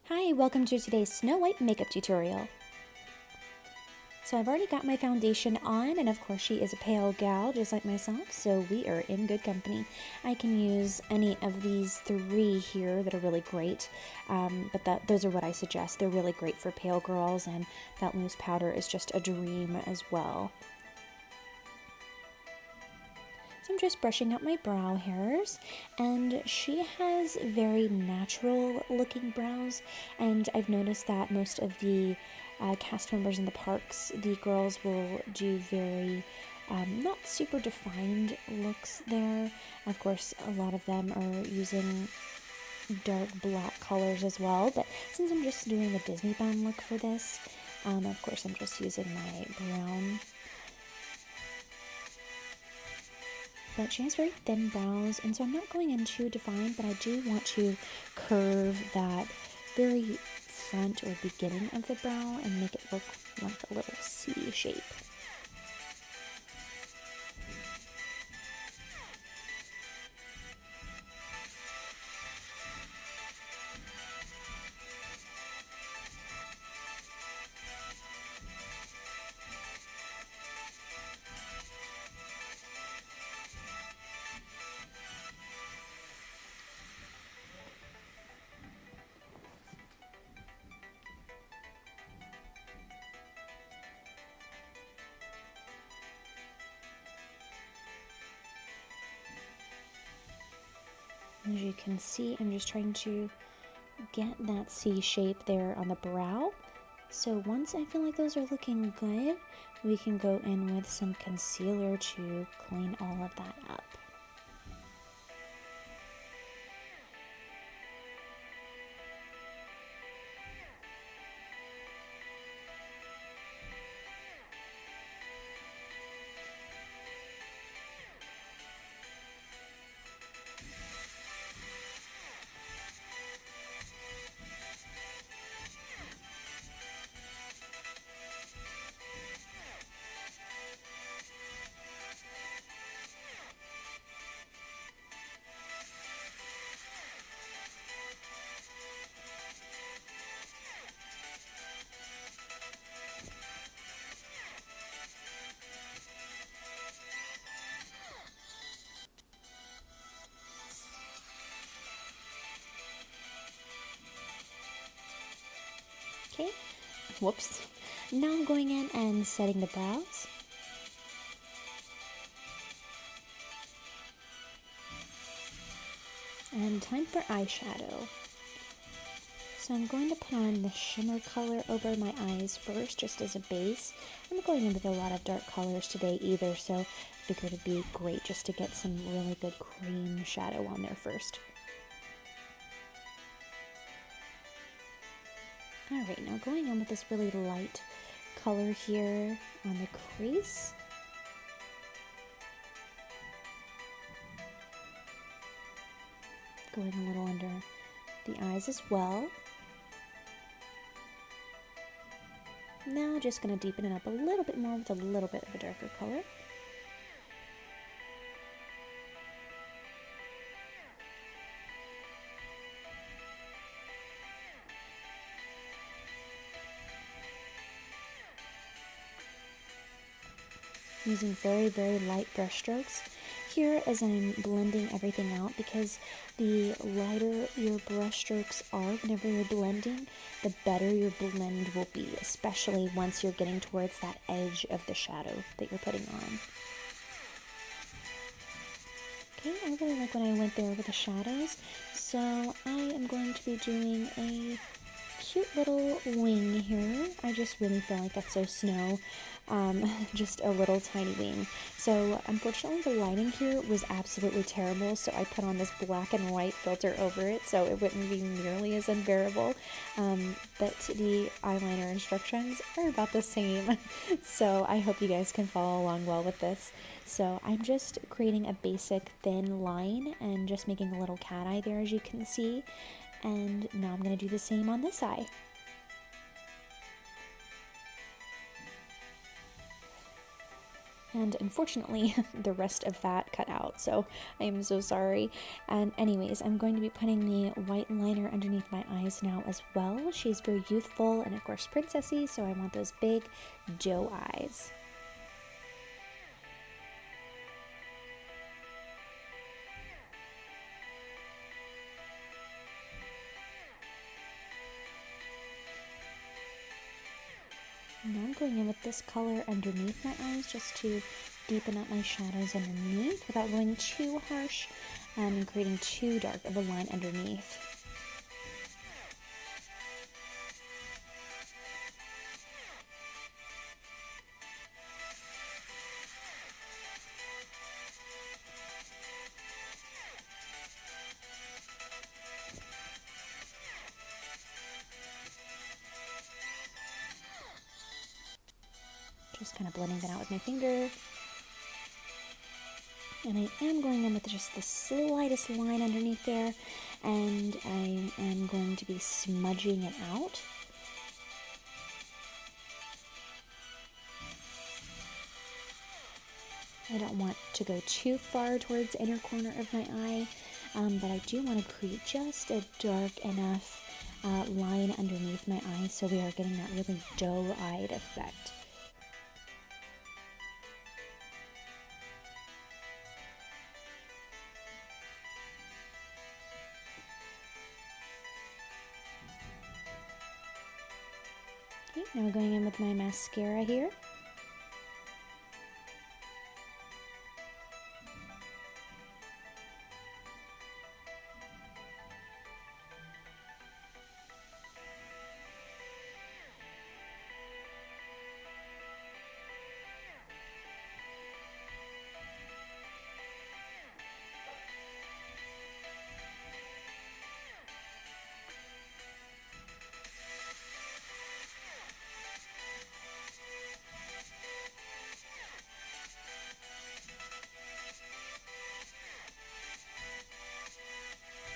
Hi, welcome to today's Snow White makeup tutorial. So I've already got my foundation on, and of course she is a pale gal just like myself, so we are in good company. I can use any of these three here that are really great, but those are what I suggest. They're really great for pale girls, and that loose powder is just a dream as well. So I'm just brushing out my brow hairs, and she has very natural looking brows, and I've noticed that most of the cast members in the parks, the girls will do very not super defined looks there. Of course, a lot of them are using dark black colors as well, but since I'm just doing a Disneybound look for this, of course I'm just using my brown. But she has very thin brows, and so I'm not going in too defined, but I do want to curve that very front or beginning of the brow and make it look like a little C shape. As you can see, I'm just trying to get that C shape there on the brow. So once I feel like those are looking good, we can go in with some concealer to clean all of that up. Okay, whoops. Now I'm going in and setting the brows. And time for eyeshadow. So I'm going to put on the shimmer color over my eyes first, just as a base. I'm not going in with a lot of dark colors today either, so I figured it'd be great just to get some really good cream shadow on there first. Alright, now going on with this really light color here on the crease. Going a little under the eyes as well. Now just going to deepen it up a little bit more with a little bit of a darker color. Using very, very light brush strokes here as I'm blending everything out, because the lighter your brush strokes are whenever you're blending, the better your blend will be, especially once you're getting towards that edge of the shadow that you're putting on. Okay, I really like when I went there with the shadows, so I am going to be doing a cute little wing here. I just really feel like that's so snow. Just a little tiny wing. So unfortunately the lighting here was absolutely terrible, so I put on this black and white filter over it so it wouldn't be nearly as unbearable. But the eyeliner instructions are about the same, so I hope you guys can follow along well with this. So I'm just creating a basic thin line and just making a little cat eye there, as you can see. And now I'm going to do the same on this eye. And unfortunately, the rest of that cut out, so I am so sorry. And anyways, I'm going to be putting the white liner underneath my eyes now as well. She's very youthful and of course princessy, so I want those big doe eyes. Now I'm going in with this color underneath my eyes just to deepen up my shadows underneath without going too harsh and creating too dark of a line underneath. Just kind of blending that out with my finger. And I am going in with just the slightest line underneath there, and I am going to be smudging it out. I don't want to go too far towards the inner corner of my eye, but I do want to create just a dark enough line underneath my eye so we are getting that really doe-eyed effect. Okay, now going in with my mascara here.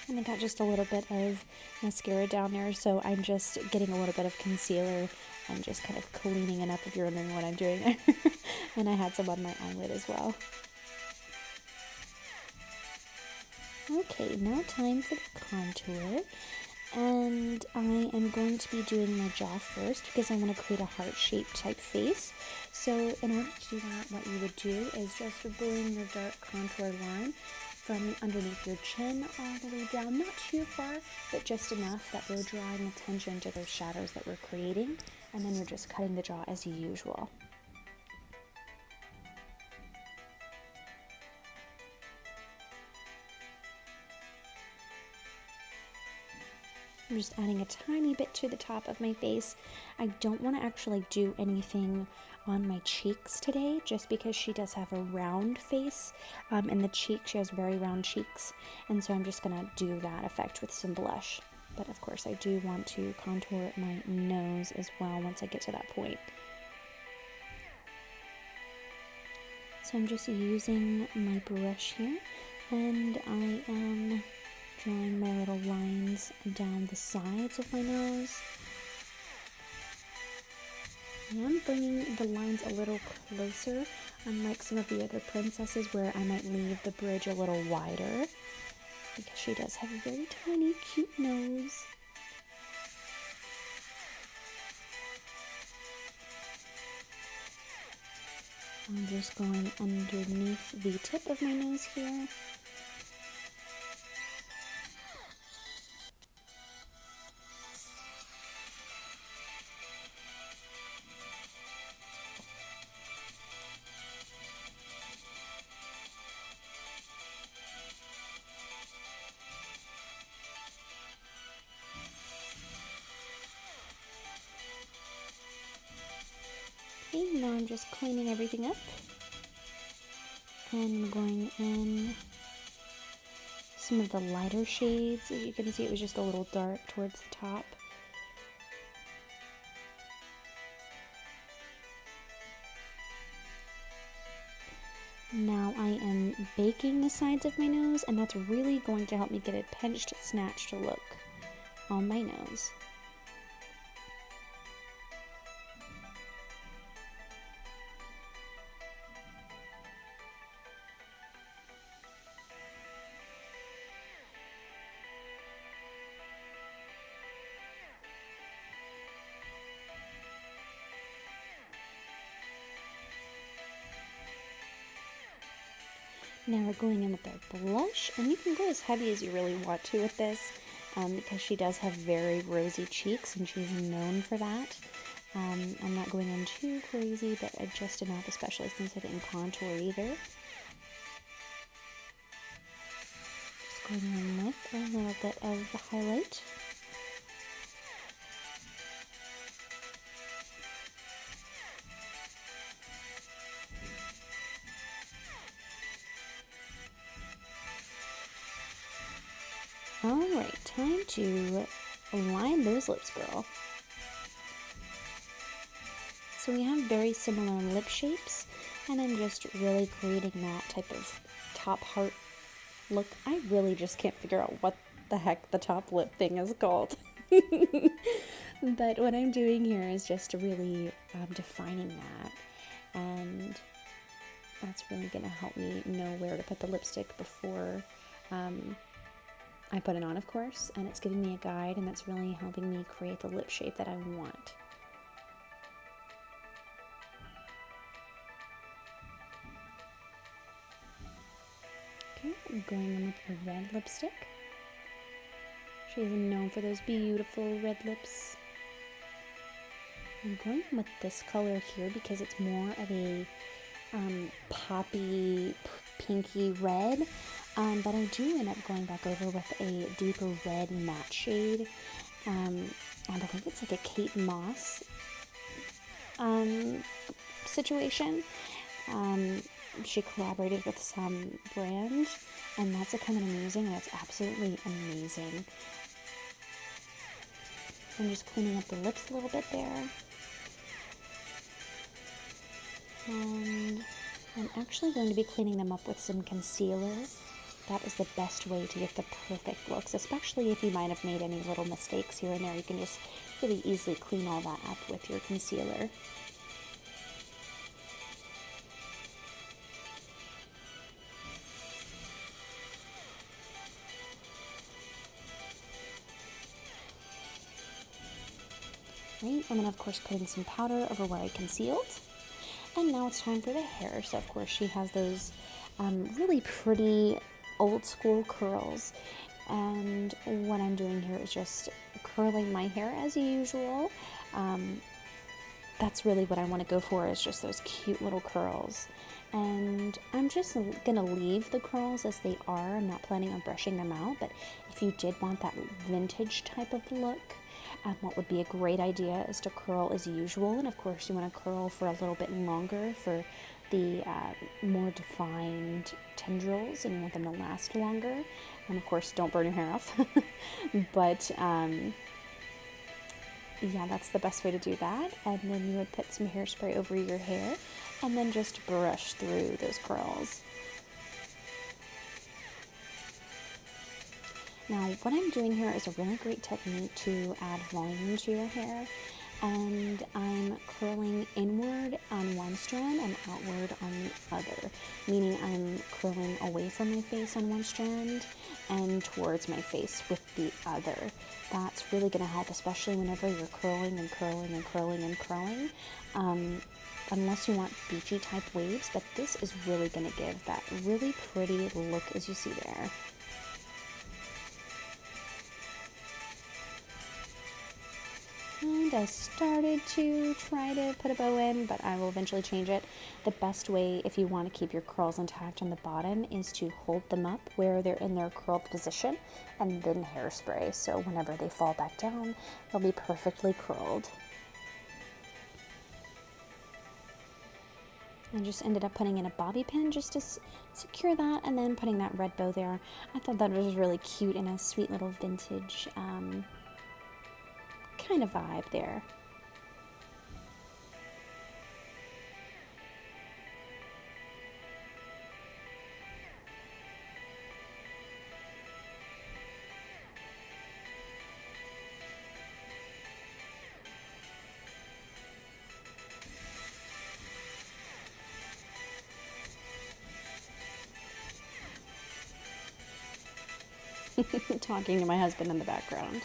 And I got just a little bit of mascara down there, so I'm just getting a little bit of concealer and just kind of cleaning it up if you're wondering what I'm doing. And I had some on my eyelid as well. Okay, now time for the contour. And I am going to be doing my jaw first because I want to create a heart-shaped type face. So in order to do that, what you would do is just bring your dark contour line from underneath your chin all the way down, not too far, but just enough that we're drawing attention to those shadows that we're creating, and then you're just cutting the jaw as usual. I'm just adding a tiny bit to the top of my face. I don't want to actually do anything on my cheeks today, just because she does have a round face. In the cheek, she has very round cheeks, and so I'm just going to do that effect with some blush. But of course, I do want to contour my nose as well once I get to that point. So I'm just using my brush here, and I am drawing my little lines down the sides of my nose. I am bringing the lines a little closer, unlike some of the other princesses where I might leave the bridge a little wider, because she does have a very tiny, cute nose. I'm just going underneath the tip of my nose here. Okay, now I'm just cleaning everything up and going in some of the lighter shades. As you can see, it was just a little dark towards the top. Now I am baking the sides of my nose, and that's really going to help me get a pinched, snatched look on my nose. Now we're going in with our blush, and you can go as heavy as you really want to with this, because she does have very rosy cheeks, and she's known for that. I'm not going in too crazy, but just enough, especially since I didn't contour either. Just going in with a little bit of the highlight. Alright, time to line those lips, girl. So we have very similar lip shapes, and I'm just really creating that type of top heart look. I really just can't figure out what the heck the top lip thing is called. But what I'm doing here is just really defining that, and that's really going to help me know where to put the lipstick before I put it on, of course, and it's giving me a guide, and that's really helping me create the lip shape that I want. Okay, I'm going in with a red lipstick. She is known for those beautiful red lips. I'm going in with this color here because it's more of a poppy, pinky red. But I do end up going back over with a deeper red matte shade. I believe it's like a Kate Moss situation. She collaborated with some brand, and that's kind of amazing, and it's absolutely amazing. I'm just cleaning up the lips a little bit there. And I'm actually going to be cleaning them up with some concealer. That is the best way to get the perfect looks, especially if you might have made any little mistakes here and there. You can just really easily clean all that up with your concealer. Right, and then of course putting some powder over where I concealed. And now it's time for the hair. So of course she has those really pretty old school curls, and what I'm doing here is just curling my hair as usual. That's really what I want to go for, is just those cute little curls, and I'm just gonna leave the curls as they are. I'm not planning on brushing them out, but if you did want that vintage type of look, what would be a great idea is to curl as usual, and of course you want to curl for a little bit longer for the more defined tendrils, and you want them to last longer. And of course, don't burn your hair off. But yeah, that's the best way to do that. And then you would put some hairspray over your hair, and then just brush through those curls. Now, what I'm doing here is a really great technique to add volume to your hair. And I'm curling inward on one strand and outward on the other, meaning I'm curling away from my face on one strand and towards my face with the other. That's really going to help, especially whenever you're curling and curling and curling and curling, unless you want beachy type waves, but this is really going to give that really pretty look as you see there. And I started to try to put a bow in, but I will eventually change it. The best way, if you want to keep your curls intact on the bottom, is to hold them up where they're in their curled position and then hairspray. So whenever they fall back down, they'll be perfectly curled. I just ended up putting in a bobby pin just to secure that, and then putting that red bow there. I thought that was really cute and a sweet little vintage kind of vibe there. Talking to my husband in the background.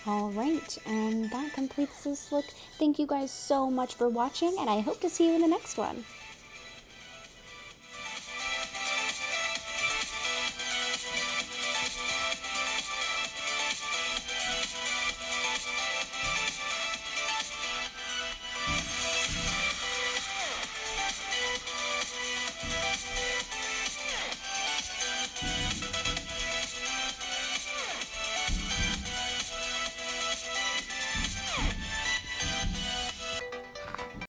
All right, and that completes this look. Thank you guys so much for watching, and I hope to see you in the next one.